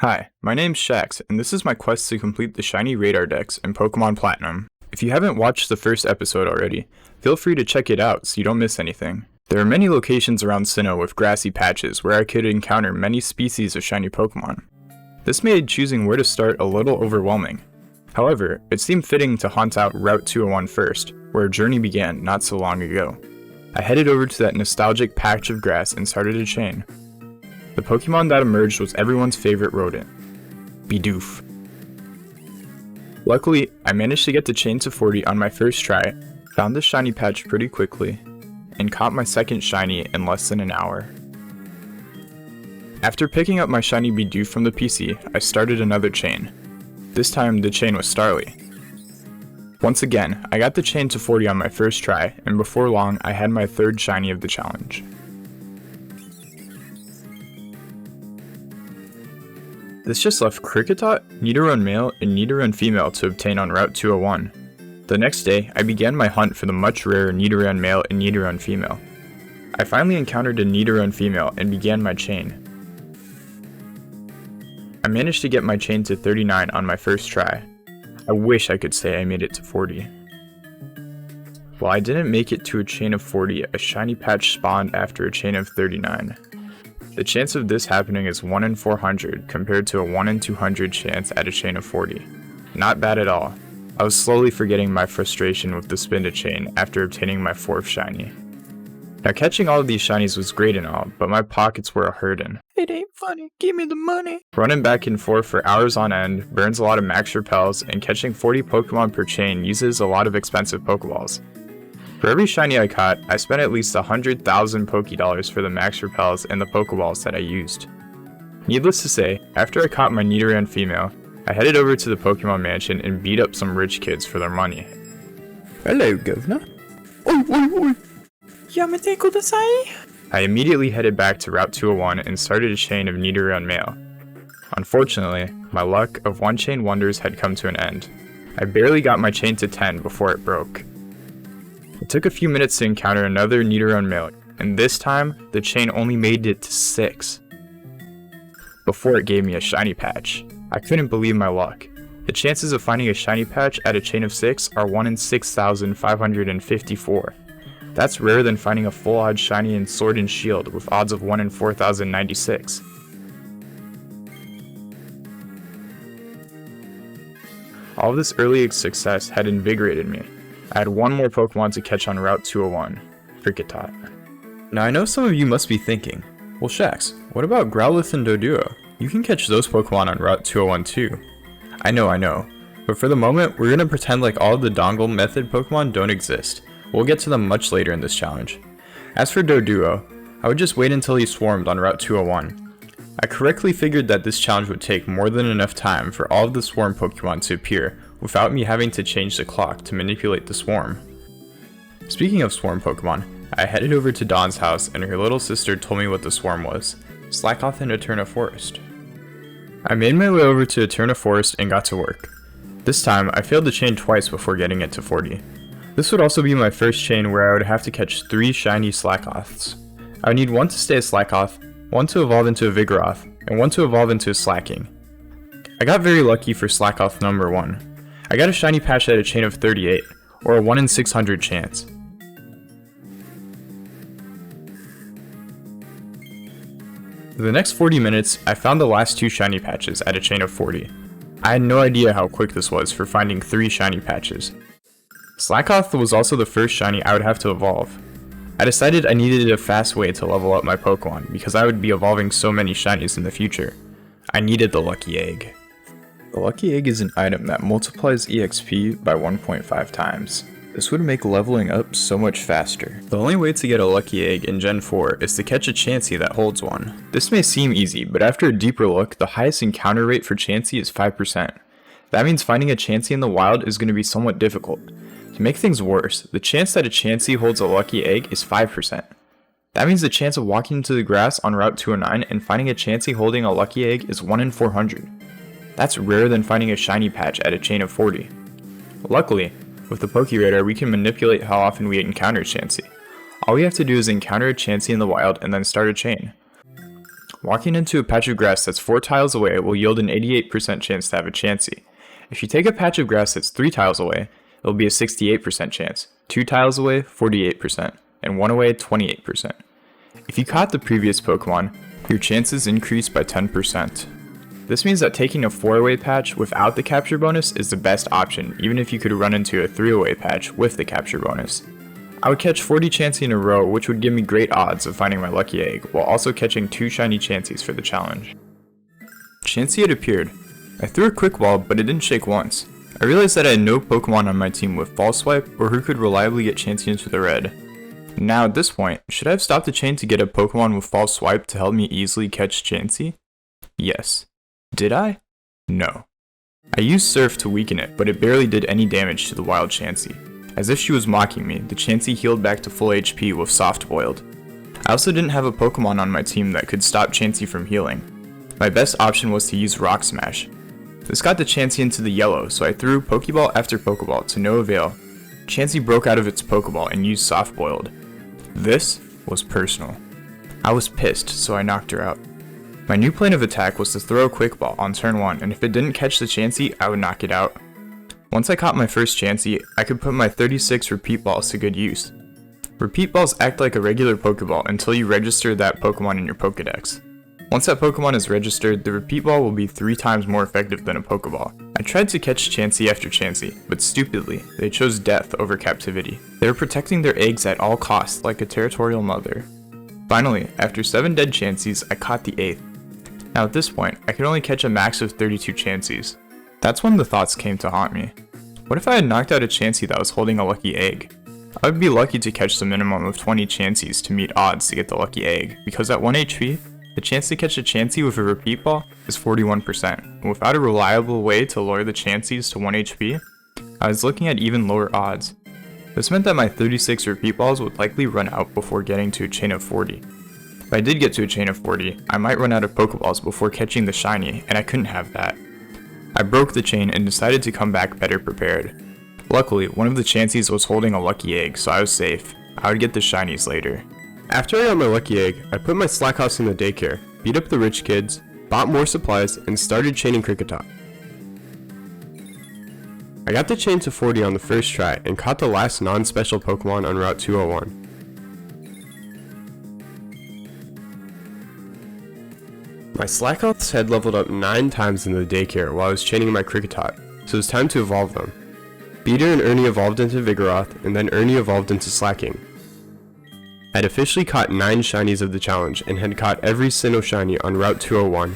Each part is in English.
Hi, my name's Shax, and this is my quest to complete the shiny radar decks in Pokemon Platinum. If you haven't watched the first episode already, feel free to check it out so you don't miss anything. There are many locations around Sinnoh with grassy patches where I could encounter many species of shiny Pokemon. This made choosing where to start a little overwhelming. However, it seemed fitting to hunt out Route 201 first, where a journey began not so long ago. I headed over to that nostalgic patch of grass and started a chain. The Pokemon that emerged was everyone's favorite rodent, Bidoof. Luckily, I managed to get the chain to 40 on my first try, found the shiny patch pretty quickly, and caught my second shiny in less than an hour. After picking up my shiny Bidoof from the PC, I started another chain. This time, the chain was Starly. Once again, I got the chain to 40 on my first try, and before long, I had my third shiny of the challenge. This just left Kricketot, Nidoran male, and Nidoran female to obtain on Route 201. The next day, I began my hunt for the much rarer Nidoran male and Nidoran female. I finally encountered a Nidoran female and began my chain. I managed to get my chain to 39 on my first try. I wish I could say I made it to 40. While I didn't make it to a chain of 40, a shiny patch spawned after a chain of 39. The chance of this happening is 1 in 400 compared to a 1 in 200 chance at a chain of 40. Not bad at all. I was slowly forgetting my frustration with the spin to chain after obtaining my fourth shiny. Now catching all of these shinies was great and all, but my pockets were a-hurtin'. It ain't funny, give me the money. Running back and forth for hours on end burns a lot of max repels, and catching 40 Pokemon per chain uses a lot of expensive Pokeballs. For every shiny I caught, I spent at least 100,000 Pokédollars for the max repels and the Pokeballs that I used. Needless to say, after I caught my Nidoran female, I headed over to the Pokemon Mansion and beat up some rich kids for their money. Hello, governor. Oi, oi, oi. Yamete kudasai? I immediately headed back to Route 201 and started a chain of Nidoran male. Unfortunately, my luck of one-chain wonders had come to an end. I barely got my chain to 10 before it broke. It took a few minutes to encounter another Nidoran male, and this time, the chain only made it to 6. Before it gave me a shiny patch. I couldn't believe my luck. The chances of finding a shiny patch at a chain of 6 are 1 in 6,554. That's rarer than finding a full odd shiny in Sword and Shield with odds of 1 in 4,096. All of this early success had invigorated me. I had one more Pokemon to catch on Route 201, Kricketot. Now I know some of you must be thinking, well Shax, what about Growlithe and Doduo? You can catch those Pokemon on Route 201 too. I know, but for the moment, we're gonna pretend like all of the dongle method Pokemon don't exist. We'll get to them much later in this challenge. As for Doduo, I would just wait until he swarmed on Route 201. I correctly figured that this challenge would take more than enough time for all of the swarm Pokemon to appear without me having to change the clock to manipulate the swarm. Speaking of swarm Pokemon, I headed over to Dawn's house and her little sister told me what the swarm was, Slakoth in Eterna Forest. I made my way over to Eterna Forest and got to work. This time, I failed the chain twice before getting it to 40. This would also be my first chain where I would have to catch 3 shiny Slakoths. I would need 1 to stay a Slakoth, 1 to evolve into a Vigoroth, and 1 to evolve into a Slacking. I got very lucky for Slakoth number 1. I got a shiny patch at a chain of 38, or a 1 in 600 chance. For the next 40 minutes, I found the last 2 shiny patches at a chain of 40. I had no idea how quick this was for finding 3 shiny patches. Slakoth was also the first shiny I would have to evolve. I decided I needed a fast way to level up my Pokemon because I would be evolving so many shinies in the future. I needed the Lucky Egg. The Lucky Egg is an item that multiplies EXP by 1.5 times. This would make leveling up so much faster. The only way to get a Lucky Egg in Gen 4 is to catch a Chansey that holds one. This may seem easy, but after a deeper look, the highest encounter rate for Chansey is 5%. That means finding a Chansey in the wild is going to be somewhat difficult. To make things worse, the chance that a Chansey holds a Lucky Egg is 5%. That means the chance of walking into the grass on Route 209 and finding a Chansey holding a Lucky Egg is 1 in 400. That's rarer than finding a shiny patch at a chain of 40. Luckily, with the Pokéradar we can manipulate how often we encounter Chansey. All we have to do is encounter a Chansey in the wild and then start a chain. Walking into a patch of grass that's 4 tiles away will yield an 88% chance to have a Chansey. If you take a patch of grass that's 3 tiles away, it'll be a 68% chance, 2 tiles away, 48%, and 1 away, 28%. If you caught the previous Pokemon, your chances increase by 10%. This means that taking a 4-away patch without the capture bonus is the best option, even if you could run into a 3-away patch with the capture bonus. I would catch 40 Chansey in a row, which would give me great odds of finding my lucky egg, while also catching 2 shiny Chanseys for the challenge. Chansey had appeared. I threw a quick ball, but it didn't shake once. I realized that I had no Pokemon on my team with False Swipe or who could reliably get Chansey into the red. Now at this point, should I have stopped the chain to get a Pokemon with False Swipe to help me easily catch Chansey? Yes. Did I? No. I used Surf to weaken it, but it barely did any damage to the wild Chansey. As if she was mocking me, the Chansey healed back to full HP with Soft Boiled. I also didn't have a Pokemon on my team that could stop Chansey from healing. My best option was to use Rock Smash. This got the Chansey into the yellow, so I threw Pokeball after Pokeball to no avail. Chansey broke out of its Pokeball and used Soft Boiled. This was personal. I was pissed, so I knocked her out. My new plan of attack was to throw a Quick Ball on turn 1, and if it didn't catch the Chansey, I would knock it out. Once I caught my first Chansey, I could put my 36 Repeat Balls to good use. Repeat Balls act like a regular Pokeball until you register that Pokemon in your Pokedex. Once that Pokemon is registered, the Repeat Ball will be 3 times more effective than a Pokeball. I tried to catch Chansey after Chansey, but stupidly, they chose death over captivity. They were protecting their eggs at all costs like a territorial mother. Finally, after 7 dead Chanseys, I caught the 8th. Now at this point, I could only catch a max of 32 Chanseys. That's when the thoughts came to haunt me. What if I had knocked out a Chansey that was holding a lucky egg? I would be lucky to catch the minimum of 20 Chanseys to meet odds to get the lucky egg, because at 1 HP, the chance to catch a Chansey with a Repeat Ball is 41%, and without a reliable way to lure the Chanseys to 1 HP, I was looking at even lower odds. This meant that my 36 Repeat Balls would likely run out before getting to a chain of 40. If I did get to a chain of 40, I might run out of Pokeballs before catching the shiny, and I couldn't have that. I broke the chain and decided to come back better prepared. Luckily, one of the Chanseys was holding a lucky egg, so I was safe. I would get the shinies later. After I got my lucky egg, I put my slack house in the daycare, beat up the rich kids, bought more supplies, and started chaining Kricketot. I got the chain to 40 on the first try and caught the last non-special Pokemon on Route 201. My Slackhoths had leveled up 9 times in the daycare while I was chaining my Kricketot, so it was time to evolve them. Beater and Ernie evolved into Vigoroth, and then Ernie evolved into Slacking. I had officially caught 9 shinies of the challenge, and had caught every Sinnoh shiny on Route 201.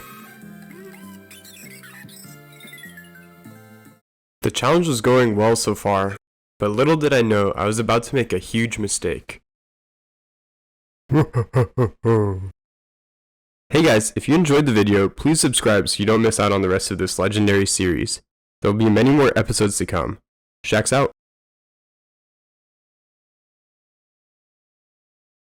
The challenge was going well so far, but little did I know I was about to make a huge mistake. Hey guys, if you enjoyed the video, please subscribe so you don't miss out on the rest of this legendary series. There will be many more episodes to come. Shax out.